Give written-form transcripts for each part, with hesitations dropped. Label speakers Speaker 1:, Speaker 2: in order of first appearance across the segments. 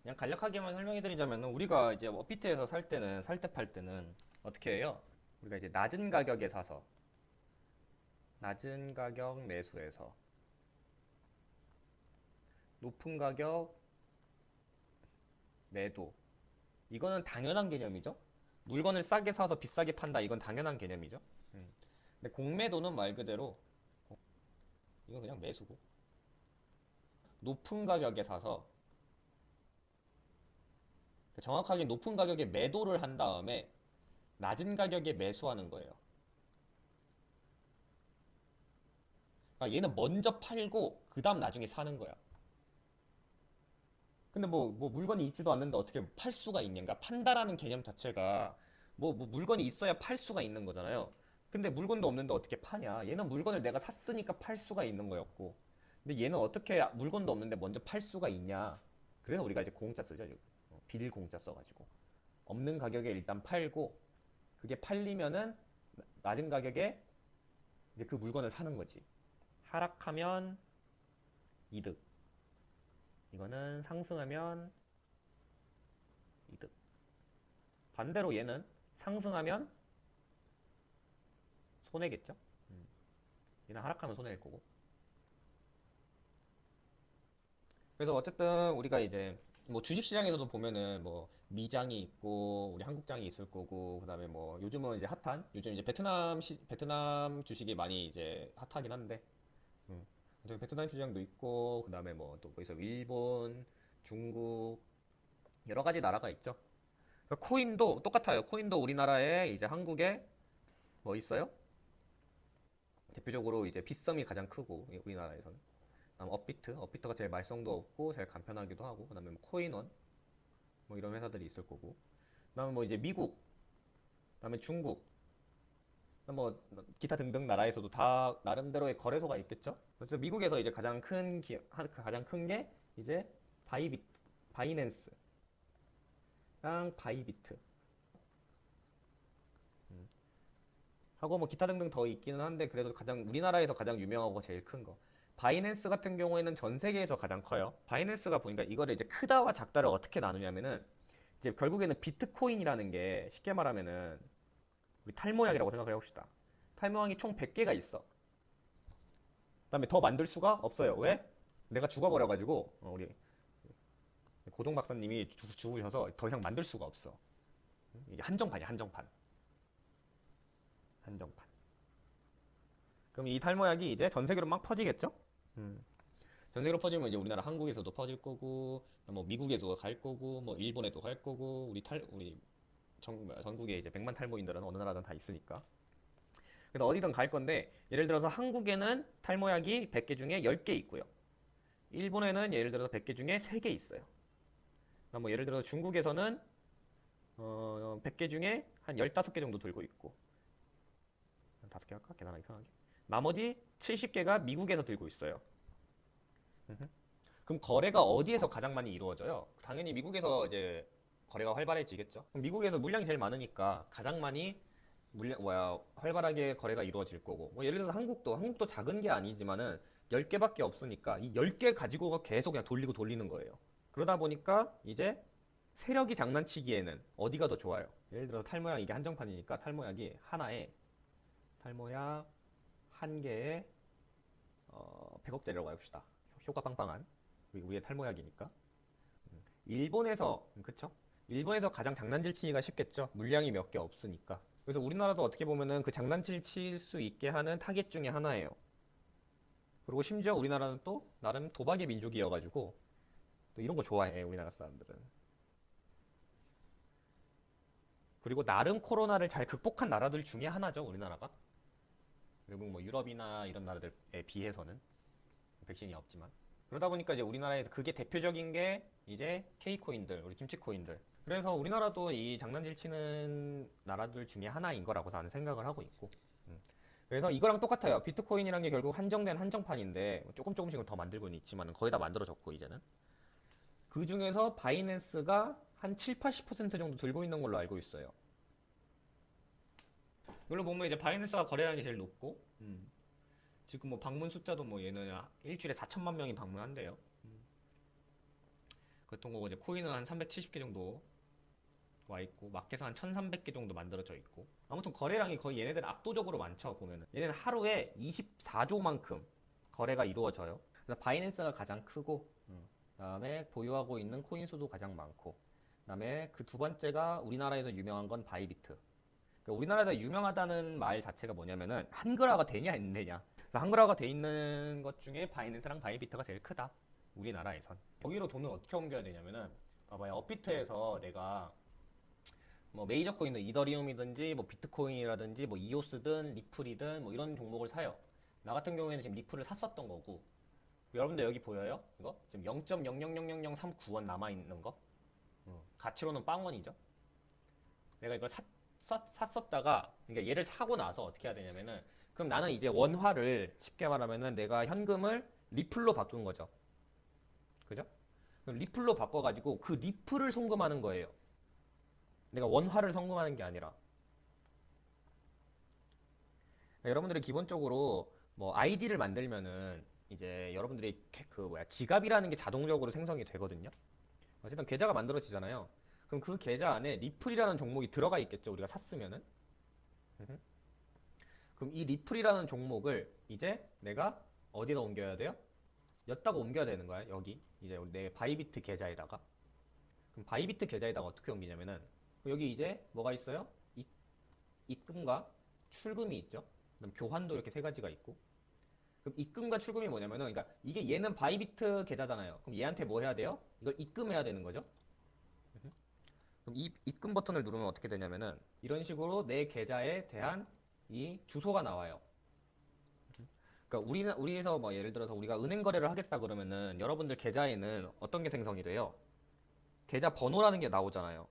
Speaker 1: 그냥 간략하게만 설명해 드리자면 우리가 이제 업비트에서 살 때 팔 때는 어떻게 해요? 우리가 이제 낮은 가격에 사서 낮은 가격 매수해서 높은 가격 매도. 이거는 당연한 개념이죠. 물건을 싸게 사서 비싸게 판다. 이건 당연한 개념이죠. 근데 공매도는 말 그대로 이건 그냥 매수고, 높은 가격에 사서 정확하게 높은 가격에 매도를 한 다음에 낮은 가격에 매수하는 거예요. 그러니까 얘는 먼저 팔고 그 다음 나중에 사는 거야. 근데 뭐 물건이 있지도 않는데 어떻게 팔 수가 있냐? 그러니까 판다라는 개념 자체가 뭐 물건이 있어야 팔 수가 있는 거잖아요. 근데 물건도 없는데 어떻게 파냐? 얘는 물건을 내가 샀으니까 팔 수가 있는 거였고, 근데 얘는 어떻게 물건도 없는데 먼저 팔 수가 있냐? 그래서 우리가 이제 공짜 쓰죠. 비닐 공짜 써가지고 없는 가격에 일단 팔고, 그게 팔리면은 낮은 가격에 이제 그 물건을 사는 거지. 하락하면 이득. 이거는 상승하면 이득. 반대로 얘는 상승하면 손해겠죠? 음. 얘는 하락하면 손해일 거고. 그래서 어쨌든 우리가 이제 뭐 주식시장에서도 보면은 뭐 미장이 있고 우리 한국장이 있을 거고, 그다음에 뭐 요즘은 이제 핫한 요즘 이제 베트남 주식이 많이 이제 핫하긴 한데, 음. 베트남 시장도 있고, 그다음에 뭐 또 뭐 있어, 일본, 중국, 여러 가지 나라가 있죠. 코인도 똑같아요. 코인도 우리나라에 이제 한국에 뭐 있어요? 대표적으로 이제 빗썸이 가장 크고, 우리나라에서는. 그다음 업비트가 제일 말썽도 없고 제일 간편하기도 하고, 그다음에 뭐 코인원, 뭐 이런 회사들이 있을 거고. 그다음에 뭐 이제 미국, 그다음에 중국, 뭐 기타 등등 나라에서도 다 나름대로의 거래소가 있겠죠. 그래서 미국에서 이제 가장 큰 게 이제 바이비트, 바이낸스랑 바이비트 하고 뭐 기타 등등 더 있기는 한데, 그래도 가장 우리나라에서 가장 유명하고 제일 큰 거. 바이낸스 같은 경우에는 전 세계에서 가장 커요. 바이낸스가 보니까 이거를 이제 크다와 작다를 어떻게 나누냐면은, 이제 결국에는 비트코인이라는 게 쉽게 말하면은 우리 탈모약이라고 생각해 봅시다. 탈모약이 총 100개가 있어. 그다음에 더 만들 수가 없어요. 왜? 내가 죽어버려가지고, 우리 고동 박사님이 죽으셔서 더 이상 만들 수가 없어. 이게 한정판이야, 한정판. 한정판. 그럼 이 탈모약이 이제 전 세계로 막 퍼지겠죠? 음. 전 세계로 퍼지면 이제 우리나라 한국에서도 퍼질 거고, 뭐 미국에도 갈 거고, 뭐 일본에도 갈 거고, 우리 전국에 이제 100만 탈모인들은 어느 나라든 다 있으니까. 그래서 어디든 갈 건데, 예를 들어서 한국에는 탈모약이 100개 중에 10개 있고요. 일본에는 예를 들어서 100개 중에 3개 있어요. 뭐 예를 들어서 중국에서는 100개 중에 한 15개 정도 들고 있고, 5개 할까? 계산하기 편하게. 나머지 70개가 미국에서 들고 있어요. 그럼 거래가 어디에서 가장 많이 이루어져요? 당연히 미국에서 이제 거래가 활발해지겠죠. 그럼 미국에서 물량이 제일 많으니까 가장 많이 활발하게 거래가 이루어질 거고. 뭐 예를 들어서 한국도 작은 게 아니지만은 10개밖에 없으니까 이 10개 가지고 계속 그냥 돌리고 돌리는 거예요. 그러다 보니까 이제 세력이 장난치기에는 어디가 더 좋아요? 예를 들어서 탈모약, 이게 한정판이니까 탈모약이 하나에, 탈모약 한 개에 100억짜리라고 해봅시다. 효과 빵빵한 우리의 탈모약이니까. 그쵸? 일본에서 가장 장난질 치기가 쉽겠죠. 물량이 몇 개 없으니까. 그래서 우리나라도 어떻게 보면은 그 장난질 칠 수 있게 하는 타겟 중에 하나예요. 그리고 심지어 우리나라는 또 나름 도박의 민족이어가지고 또 이런 거 좋아해, 우리나라 사람들은. 그리고 나름 코로나를 잘 극복한 나라들 중에 하나죠, 우리나라가. 외국 뭐 유럽이나 이런 나라들에 비해서는 백신이 없지만. 그러다 보니까 이제 우리나라에서 그게 대표적인 게 이제 K코인들, 우리 김치코인들. 그래서 우리나라도 이 장난질 치는 나라들 중에 하나인 거라고 저는 생각을 하고 있고. 음. 그래서 이거랑 똑같아요. 비트코인이란 게 결국 한정된 한정판인데 조금 조금씩은 더 만들고는 있지만 거의 다 만들어졌고 이제는. 그 중에서 바이낸스가 한 7, 80% 정도 들고 있는 걸로 알고 있어요. 이걸로 보면 이제 바이낸스가 거래량이 제일 높고, 지금 뭐 방문 숫자도 뭐 얘는 일주일에 4천만 명이 방문한대요. 그랬던 거고 이제 코인은 한 370개 정도 와 있고 마켓은 한 1300개 정도 만들어져 있고 아무튼 거래량이 거의 얘네들 압도적으로 많죠. 보면은 얘네는 하루에 24조만큼 거래가 이루어져요. 그래서 바이낸스가 가장 크고 그다음에 보유하고 있는 코인 수도 가장 많고 그다음에 그 두 번째가 우리나라에서 유명한 건 바이비트. 그러니까 우리나라에서 유명하다는 말 자체가 뭐냐면은 한글화가 되냐 안 되냐. 그래서 한글화가 돼 있는 것 중에 바이낸스랑 바이비트가 제일 크다. 우리나라에선. 거기로 돈을 어떻게 옮겨야 되냐면은 봐봐요. 업비트에서 내가 뭐 메이저 코인은 이더리움이든지 뭐 비트코인이라든지 뭐 이오스든 리플이든 뭐 이런 종목을 사요. 나 같은 경우에는 지금 리플을 샀었던 거고 여러분들 여기 보여요? 이거 지금 0.0000039원 남아 있는 거 가치로는 빵원이죠. 내가 이걸 샀었다가 그러니까 얘를 사고 나서 어떻게 해야 되냐면은 그럼 나는 이제 원화를 쉽게 말하면은 내가 현금을 리플로 바꾼 거죠. 그죠? 그럼 리플로 바꿔가지고 그 리플을 송금하는 거예요. 내가 원화를 송금하는 게 아니라. 여러분들이 기본적으로 뭐 아이디를 만들면은 이제 여러분들이 그 뭐야 지갑이라는 게 자동적으로 생성이 되거든요. 어쨌든 계좌가 만들어지잖아요. 그럼 그 계좌 안에 리플이라는 종목이 들어가 있겠죠. 우리가 샀으면은. 그럼 이 리플이라는 종목을 이제 내가 어디다 옮겨야 돼요? 여기다가 옮겨야 되는 거야. 여기 이제 내 바이비트 계좌에다가. 그럼 바이비트 계좌에다가 어떻게 옮기냐면은 여기 이제 뭐가 있어요? 입금과 출금이 있죠. 그다음 교환도 이렇게 세 가지가 있고. 그럼 입금과 출금이 뭐냐면은 그러니까 이게 얘는 바이비트 계좌잖아요. 그럼 얘한테 뭐 해야 돼요? 이걸 입금해야 되는 거죠. 그럼 이 입금 버튼을 누르면 어떻게 되냐면은 이런 식으로 내 계좌에 대한 이 주소가 나와요. 그러니까 우리에서 뭐 예를 들어서 우리가 은행 거래를 하겠다 그러면은 여러분들 계좌에는 어떤 게 생성이 돼요? 계좌 번호라는 게 나오잖아요.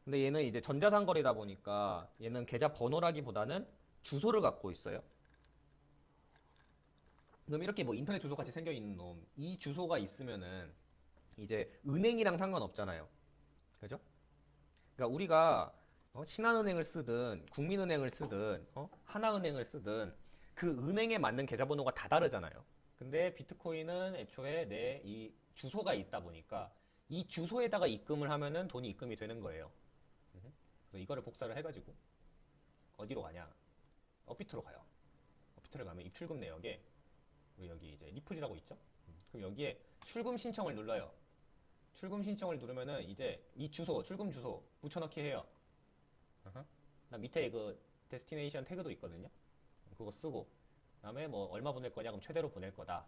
Speaker 1: 근데 얘는 이제 전자상 거래다 보니까 얘는 계좌 번호라기보다는 주소를 갖고 있어요. 그럼 이렇게 뭐 인터넷 주소 같이 생겨 있는 놈, 이 주소가 있으면은 이제 은행이랑 상관없잖아요. 그죠? 그러니까 우리가 신한은행을 쓰든 국민은행을 쓰든 하나은행을 쓰든 그 은행에 맞는 계좌번호가 다 다르잖아요. 근데 비트코인은 애초에 내 이 주소가 있다 보니까 이 주소에다가 입금을 하면은 돈이 입금이 되는 거예요. 그래서 이거를 복사를 해가지고 어디로 가냐? 업비트로 가요. 업비트를 가면 입출금 내역에 우리 여기 이제 리플이라고 있죠? 그럼 여기에 출금 신청을 눌러요. 출금 신청을 누르면은 이제 이 주소, 출금 주소 붙여넣기 해요. 나 밑에 그 데스티네이션 태그도 있거든요. 그거 쓰고 그다음에 뭐 얼마 보낼 거냐 그럼 최대로 보낼 거다.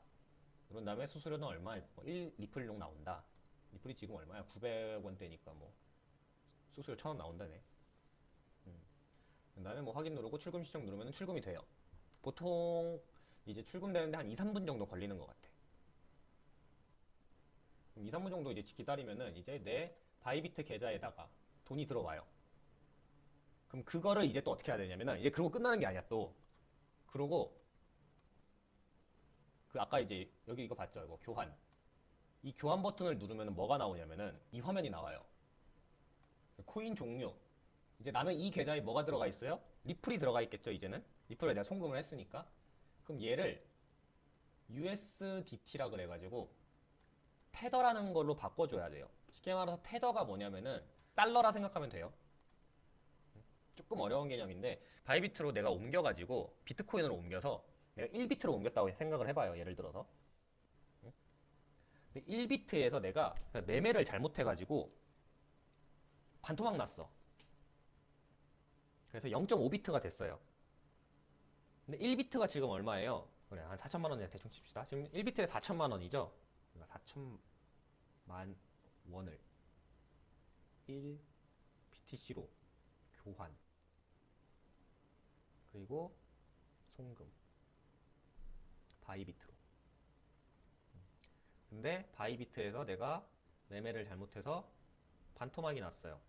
Speaker 1: 그런 다음에 수수료는 얼마? 뭐 1 리플용 나온다. 리플이 지금 얼마야? 900원대니까 뭐 수수료 1000원 나온다네. 그다음에 뭐 확인 누르고 출금 신청 누르면 출금이 돼요. 보통 이제 출금되는데 한 2, 3분 정도 걸리는 것 같아. 2, 3분 정도 이제 기다리면은 이제 내 바이비트 계좌에다가 돈이 들어와요. 그럼 그거를 이제 또 어떻게 해야 되냐면은 이제 그러고 끝나는 게 아니야 또. 그러고 그 아까 이제 여기 이거 봤죠? 이거 교환. 이 교환 버튼을 누르면 뭐가 나오냐면은 이 화면이 나와요. 코인 종류. 이제 나는 이 계좌에 뭐가 들어가 있어요? 리플이 들어가 있겠죠, 이제는? 리플을 내가 송금을 했으니까. 그럼 얘를 USDT라 그래가지고 테더라는 걸로 바꿔줘야 돼요. 쉽게 말해서 테더가 뭐냐면은 달러라 생각하면 돼요. 조금 어려운 개념인데 바이비트로 내가 옮겨가지고 비트코인으로 옮겨서 내가 1비트로 옮겼다고 생각을 해봐요. 예를 들어서 1비트에서 내가 매매를 잘못해가지고 반토막 났어. 그래서 0.5비트가 됐어요. 근데 1비트가 지금 얼마예요? 그래, 한 4천만 원에 대충 칩시다. 지금 1비트에 4천만 원이죠? 4천만 원을 1BTC로 교환. 그리고 송금. 바이비트로. 근데 바이비트에서 내가 매매를 잘못해서 반토막이 났어요.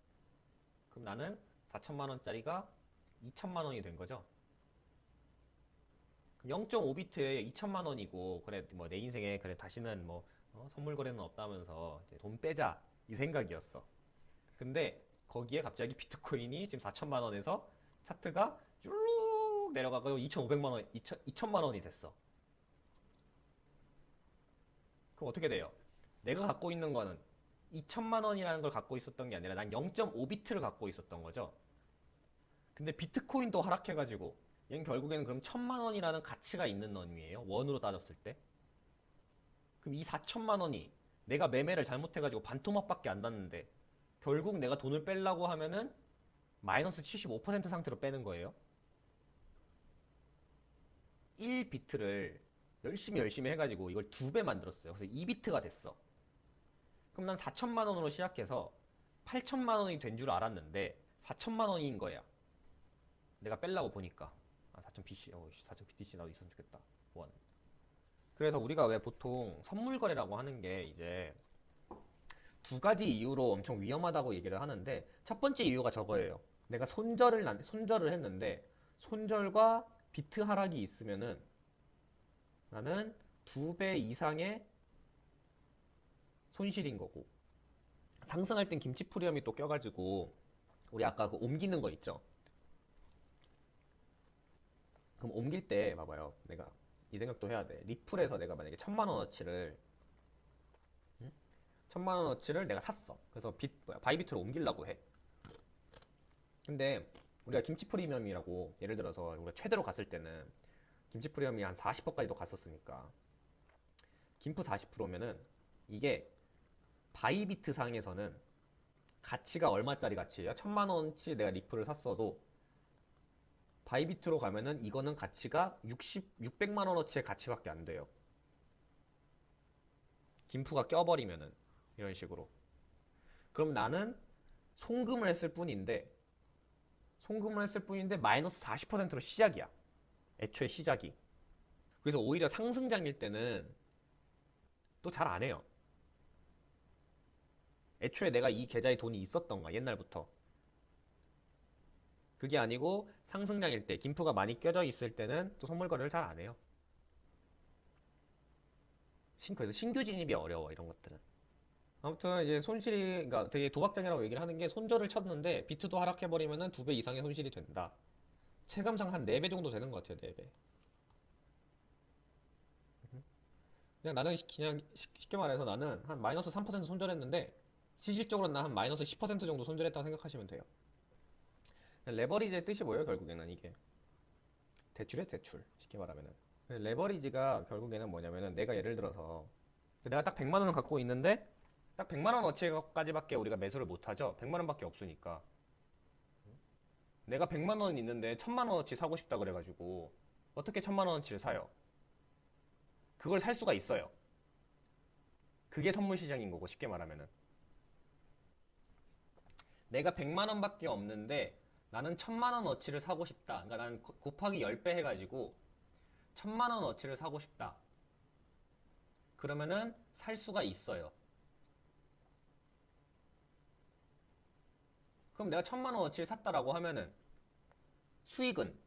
Speaker 1: 그럼 나는 4천만 원짜리가 2천만 원이 된 거죠. 0.5비트에 2천만 원이고 그래 뭐 내 인생에 그래 다시는 뭐 선물 거래는 없다면서 이제 돈 빼자 이 생각이었어. 근데 거기에 갑자기 비트코인이 지금 4천만 원에서 차트가 쭉 내려가고 2,500만 원, 2천만 원이 됐어. 그럼 어떻게 돼요? 내가 갖고 있는 거는 2천만 원이라는 걸 갖고 있었던 게 아니라 난 0.5비트를 갖고 있었던 거죠. 근데 비트코인도 하락해가지고 얘는 결국에는 그럼 1천만 원이라는 가치가 있는 원이에요. 원으로 따졌을 때. 그럼 이 4천만 원이 내가 매매를 잘못해가지고 반토막밖에 안 났는데 결국 내가 돈을 빼려고 하면은 마이너스 75% 상태로 빼는 거예요. 1비트를 열심히 해가지고 이걸 2배 만들었어요. 그래서 2비트가 됐어. 그럼 난 4천만 원으로 시작해서 8천만 원이 된 줄 알았는데 4천만 원인 거야. 내가 빼려고 보니까. 4천 BC, 4천 BTC 나도 있었으면 좋겠다. 원. 그래서 우리가 왜 보통 선물 거래라고 하는 게 이제 두 가지 이유로 엄청 위험하다고 얘기를 하는데 첫 번째 이유가 저거예요. 내가 손절을 했는데 손절과 비트 하락이 있으면은 나는 2배 이상의 손실인 거고 상승할 땐 김치 프리엄이 또 껴가지고 우리 아까 그 옮기는 거 있죠. 그럼 옮길 때 봐봐요. 내가 이 생각도 해야 돼. 리플에서 내가 만약에 1,000만 원어치를 1,000만 원어치를 내가 샀어. 그래서 바이비트로 옮기려고 해. 근데 우리가 김치 프리미엄이라고 예를 들어서 우리가 최대로 갔을 때는 김치 프리미엄이 한 40%까지도 갔었으니까 김프 40%면은 이게 바이비트 상에서는 가치가 얼마짜리 가치예요? 1,000만 원치 내가 리플을 샀어도 바이비트로 가면은 이거는 가치가 600만 원어치의 가치밖에 안 돼요. 김프가 껴버리면은 이런 식으로. 그럼 나는 송금을 했을 뿐인데 마이너스 40%로 시작이야. 애초에 시작이. 그래서 오히려 상승장일 때는 또 잘 안 해요. 애초에 내가 이 계좌에 돈이 있었던가 옛날부터. 그게 아니고 상승장일 때 김프가 많이 껴져 있을 때는 또 선물 거래를 잘 안 해요. 그래서 신규 진입이 어려워 이런 것들은. 아무튼 이제 손실이 그러니까 되게 도박장이라고 얘기를 하는 게 손절을 쳤는데 비트도 하락해버리면은 2배 이상의 손실이 된다. 체감상 한 4배 정도 되는 것 같아요. 4배. 그냥 나는 그냥 쉽게 말해서 나는 한 마이너스 3% 손절했는데 실질적으로 난 한 마이너스 10% 정도 손절했다고 생각하시면 돼요. 레버리지의 뜻이 뭐예요? 결국에는 이게 대출이에요. 대출. 쉽게 말하면은. 레버리지가 결국에는 뭐냐면은 내가 예를 들어서 내가 딱 100만 원을 갖고 있는데 딱 100만 원 어치까지밖에 우리가 매수를 못 하죠. 100만 원밖에 없으니까. 내가 100만 원 있는데 1000만 원어치 사고 싶다 그래가지고 어떻게 1000만 원어치를 사요? 그걸 살 수가 있어요. 그게 선물 시장인 거고 쉽게 말하면은 내가 100만 원밖에 없는데 나는 1000만 원어치를 사고 싶다. 그러니까 나는 곱하기 10배 해가지고 1000만 원어치를 사고 싶다. 그러면은 살 수가 있어요. 그럼 내가 1000만 원어치를 샀다라고 하면은 수익은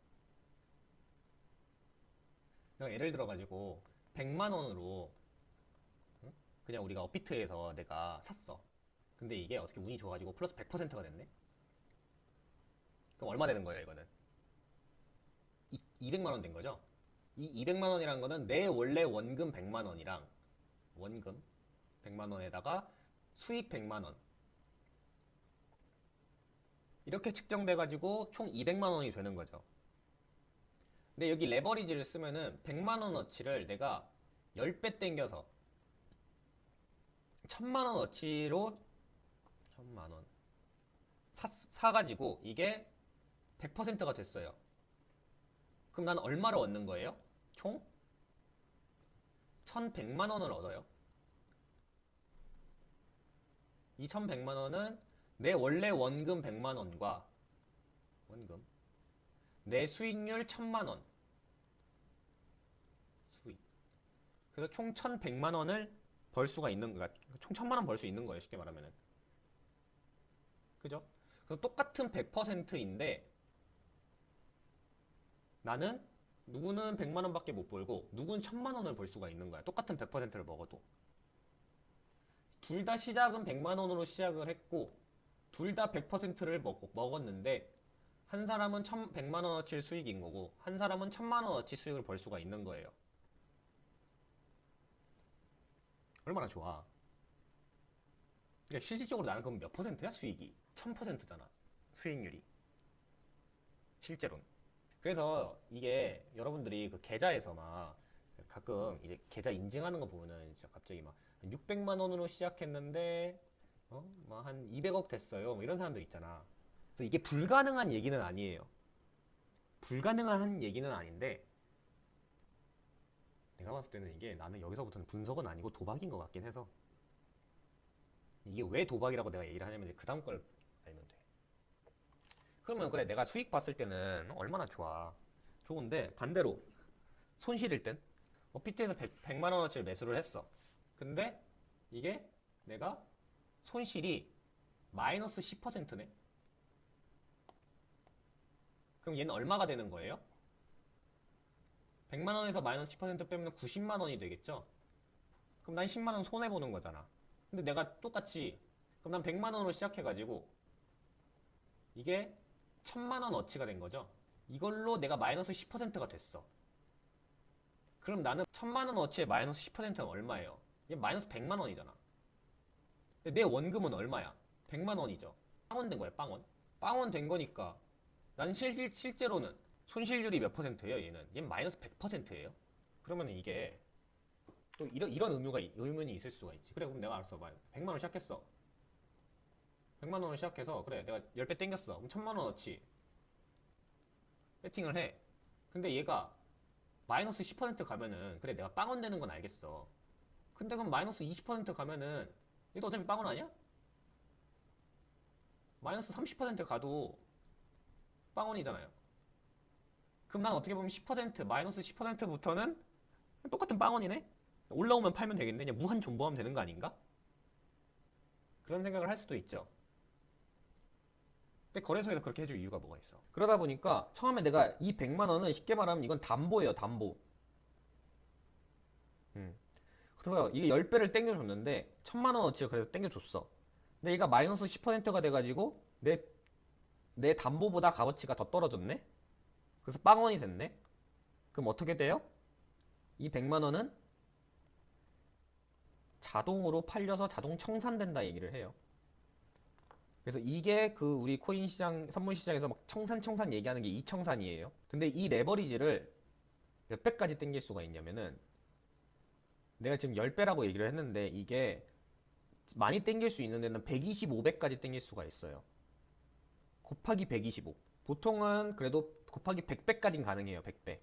Speaker 1: 예를 들어가지고 100만 원으로 그냥 우리가 업비트에서 내가 샀어. 근데 이게 어떻게 운이 좋아가지고 플러스 100%가 됐네? 그럼 얼마 되는 거예요, 이거는? 200만 원 된 거죠? 이 200만 원이란 거는 내 원래 원금 100만 원이랑 원금 100만 원에다가 수익 100만 원 이렇게 측정돼가지고 총 200만 원이 되는 거죠. 근데 여기 레버리지를 쓰면은 100만 원어치를 내가 10배 땡겨서 1000만 원어치로 1000만 원 사가지고 이게 100%가 됐어요. 그럼 난 얼마를 얻는 거예요? 총 1100만 원을 얻어요. 이 1100만 원은 내 원래 원금 100만 원과 원금 내 수익률 1000만 원 수익. 그래서 총 1100만 원을 벌 수가 있는 거야. 총 1000만 원 벌 수 있는 거예요. 쉽게 말하면은. 그죠? 그래서 똑같은 100%인데 나는 누구는 100만 원밖에 못 벌고 누구는 1000만 원을 벌 수가 있는 거야. 똑같은 100%를 먹어도. 둘 다 시작은 100만 원으로 시작을 했고 둘 다 100%를 먹었는데 한 사람은 100만 원어치 수익인 거고 한 사람은 1000만 원어치 수익을 벌 수가 있는 거예요. 얼마나 좋아. 그러니까 실질적으로 나는 그럼 몇 퍼센트야 수익이? 1000%잖아. 수익률이 실제로는. 그래서 이게 여러분들이 그 계좌에서 막 가끔 이제 계좌 인증하는 거 보면은 진짜 갑자기 막 600만 원으로 시작했는데 막 한 200억 됐어요. 뭐 이런 사람들 있잖아. 그래서 이게 불가능한 얘기는 아니에요. 불가능한 얘기는 아닌데 내가 봤을 때는 이게 나는 여기서부터는 분석은 아니고 도박인 것 같긴 해서 이게 왜 도박이라고 내가 얘기를 하냐면 이제 그 다음 걸 알면 돼. 그러면 그래 내가 수익 봤을 때는 얼마나 좋아. 좋은데 반대로 손실일 땐 피트에서 100만 원어치를 매수를 했어. 근데 이게 내가 손실이 마이너스 10%네. 그럼 얘는 얼마가 되는 거예요? 100만 원에서 마이너스 10% 빼면 90만 원이 되겠죠? 그럼 난 10만 원 손해 보는 거잖아. 근데 내가 똑같이 그럼 난 100만 원으로 시작해가지고 이게 1000만 원 어치가 된 거죠. 이걸로 내가 마이너스 10%가 됐어. 그럼 나는 1000만 원 어치의 마이너스 10%는 얼마예요? 이게 마이너스 100만 원이잖아. 근데 내 원금은 얼마야? 100만 원이죠. 빵원 된 거야, 빵원. 빵원 된 거니까 난 실제로는 손실률이 몇 퍼센트예요, 얘는? 얘는 마이너스 100%예요. 그러면 이게 또 이런 의문이 있을 수가 있지. 그래, 그럼 내가 알았어. 100만 원 시작했어. 100만 원을 시작해서 그래, 내가 10배 땡겼어. 그럼 1000만 원어치 배팅을 해. 근데 얘가 마이너스 10% 가면은 그래, 내가 빵원 되는 건 알겠어. 근데 그럼 마이너스 20% 가면은 얘도 어차피 빵원 아니야? 마이너스 30% 가도 빵원이잖아요. 그럼 난 어떻게 보면 10% 마이너스 10%부터는 똑같은 빵원이네? 올라오면 팔면 되겠네. 그냥 무한 존버하면 되는 거 아닌가? 그런 생각을 할 수도 있죠. 근데 거래소에서 그렇게 해줄 이유가 뭐가 있어? 그러다 보니까 처음에 내가 이 100만 원은 쉽게 말하면 이건 담보예요, 담보. 그래서 이게 10배를 땡겨줬는데 1000만 원어치를 그래서 땡겨줬어. 근데 얘가 마이너스 10%가 돼가지고 내 담보보다 값어치가 더 떨어졌네? 그래서 빵원이 됐네? 그럼 어떻게 돼요? 이 100만 원은 자동으로 팔려서 자동 청산된다 얘기를 해요. 그래서 이게 그 우리 코인 시장, 선물 시장에서 막 청산 얘기하는 게 이 청산이에요. 근데 이 레버리지를 몇 배까지 땡길 수가 있냐면은 내가 지금 10배라고 얘기를 했는데 이게 많이 땡길 수 있는 데는 125배까지 땡길 수가 있어요. 곱하기 125. 보통은 그래도 곱하기 100배까지는 가능해요. 100배.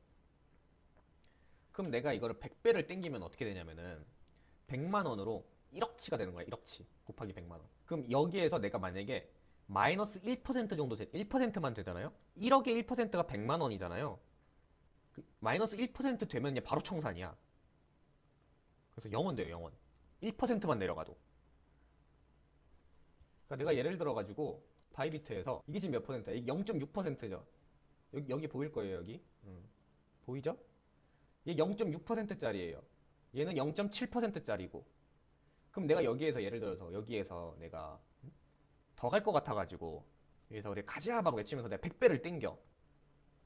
Speaker 1: 그럼 내가 이거를 100배를 땡기면 어떻게 되냐면은 100만 원으로 1억치가 되는 거야. 1억치. 곱하기 100만 원. 그럼 여기에서 내가 만약에 마이너스 1% 정도 1%만 되잖아요. 1억의 1%가 100만 원이잖아요. 마이너스 1% 되면 얘 바로 청산이야. 그래서 0원 돼요. 0원. 1%만 내려가도. 그러니까 내가 예를 들어 가지고 바이비트에서 이게 지금 몇 퍼센트야? 이게 0.6%죠. 여기 보일 거예요. 여기. 보이죠? 얘 0.6%짜리예요. 얘는 0.7%짜리고. 그럼 내가 여기에서 예를 들어서 여기에서 내가 더 갈 것 같아가지고 여기서 우리 가자 막 외치면서 내가 100배를 땡겨.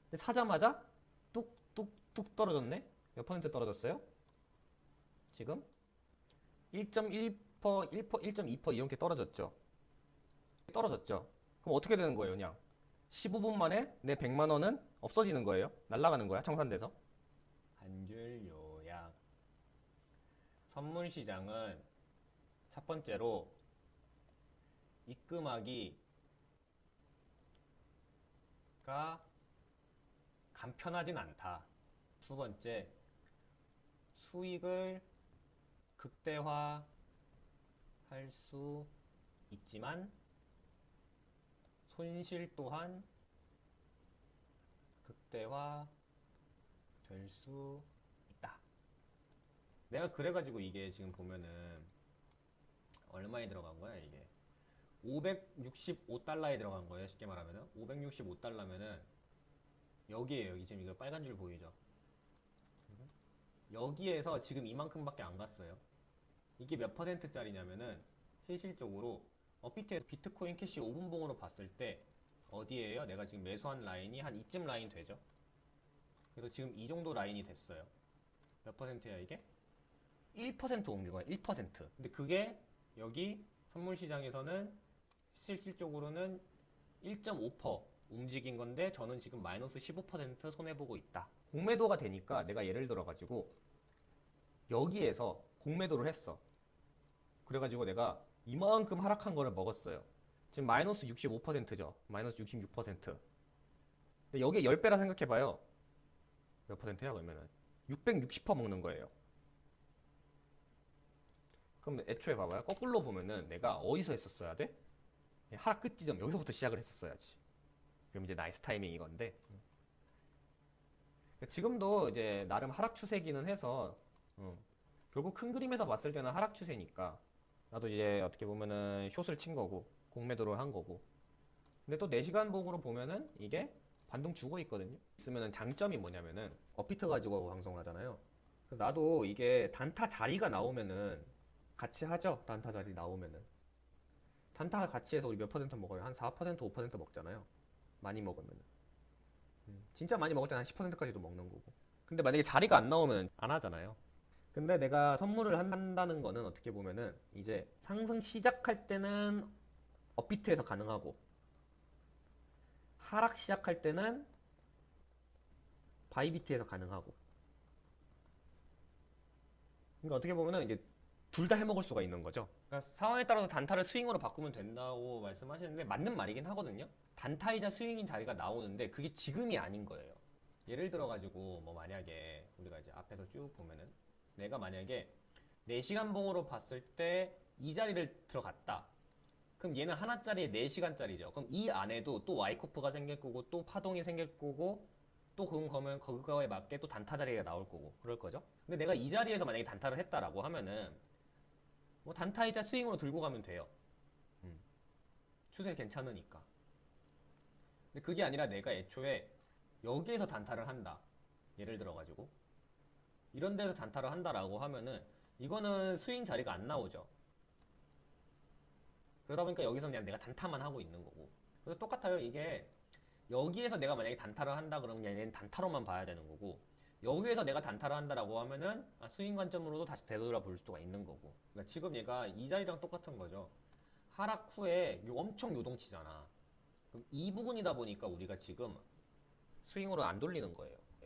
Speaker 1: 근데 사자마자 뚝뚝뚝 떨어졌네? 몇 퍼센트 떨어졌어요? 지금 1.1%, 1.2% 이렇게 떨어졌죠. 떨어졌죠. 그럼 어떻게 되는 거예요, 그냥? 15분 만에 내 100만 원은 없어지는 거예요. 날아가는 거야, 청산돼서. 한 줄 요약. 선물 시장은 첫 번째로 입금하기가 간편하진 않다. 두 번째, 수익을 극대화할 수 있지만 손실 또한 극대화 될 수 있다. 내가 그래가지고 이게 지금 보면은 얼마에 들어간 거야 이게? 565달러에 들어간 거예요. 쉽게 말하면은 565달러면은 여기에요. 여기 지금 이거 빨간 줄 보이죠? 여기에서 지금 이만큼밖에 안 갔어요. 이게 몇 퍼센트짜리냐면은 실질적으로 비트코인 캐시 5분봉으로 봤을 때 어디에요? 내가 지금 매수한 라인이 한 이쯤 라인 되죠? 그래서 지금 이 정도 라인이 됐어요. 몇 퍼센트야 이게? 1% 옮긴 거야. 1%. 근데 그게 여기 선물 시장에서는 실질적으로는 1.5% 움직인 건데 저는 지금 마이너스 15% 손해보고 있다. 공매도가 되니까 내가 예를 들어가지고 여기에서 공매도를 했어. 그래가지고 내가 이만큼 하락한 거를 먹었어요. 지금 마이너스 65%죠. 마이너스 66%. 근데 여기에 10배라 생각해봐요. 몇 퍼센트야 그러면은 660% 먹는 거예요. 그럼 애초에 봐봐요. 거꾸로 보면은 내가 어디서 했었어야 돼? 하락 끝 지점 여기서부터 시작을 했었어야지. 그럼 이제 나이스 타이밍 이건데 지금도 이제 나름 하락 추세기는 해서 결국 큰 그림에서 봤을 때는 하락 추세니까 나도 이제 어떻게 보면은 숏을 친 거고 공매도를 한 거고 근데 또 4시간 보고로 보면은 이게 반등 주고 있거든요. 있으면은 장점이 뭐냐면은 업비트 가지고 방송을 하잖아요. 그래서 나도 이게 단타 자리가 나오면은 같이 하죠. 단타 자리 나오면은 단타 같이 해서 우리 몇 퍼센트 먹어요? 한 4%, 5% 먹잖아요. 많이 먹으면은 진짜 많이 먹을 때는 한 10%까지도 먹는 거고. 근데 만약에 자리가 안 나오면 안 하잖아요. 근데 내가 선물을 한다는 거는 어떻게 보면은 이제 상승 시작할 때는 업비트에서 가능하고 하락 시작할 때는 바이비트에서 가능하고 그러니까 어떻게 보면은 이제 둘 다 해먹을 수가 있는 거죠. 그러니까 상황에 따라서 단타를 스윙으로 바꾸면 된다고 말씀하시는데 맞는 말이긴 하거든요. 단타이자 스윙인 자리가 나오는데 그게 지금이 아닌 거예요. 예를 들어가지고 뭐 만약에 우리가 이제 앞에서 쭉 보면은 내가 만약에 4시간 봉으로 봤을 때 이 자리를 들어갔다. 그럼 얘는 하나짜리에 4시간짜리죠. 그럼 이 안에도 또 와이코프가 생길 거고 또 파동이 생길 거고 또 그러면 그거에 맞게 또 단타 자리가 나올 거고 그럴 거죠. 근데 내가 이 자리에서 만약에 단타를 했다라고 하면은 뭐 단타이자 스윙으로 들고 가면 돼요. 추세 괜찮으니까. 근데 그게 아니라 내가 애초에 여기에서 단타를 한다. 예를 들어가지고 이런 데서 단타를 한다라고 하면은 이거는 스윙 자리가 안 나오죠. 그러다 보니까 여기서 그냥 내가 단타만 하고 있는 거고. 그래서 똑같아요. 이게 여기에서 내가 만약에 단타를 한다 그러면 얘는 단타로만 봐야 되는 거고 여기에서 내가 단타를 한다라고 하면은 스윙 관점으로도 다시 되돌아볼 수가 있는 거고. 그러니까 지금 얘가 이 자리랑 똑같은 거죠. 하락 후에 엄청 요동치잖아. 그럼 이 부분이다 보니까 우리가 지금 스윙으로 안 돌리는 거예요.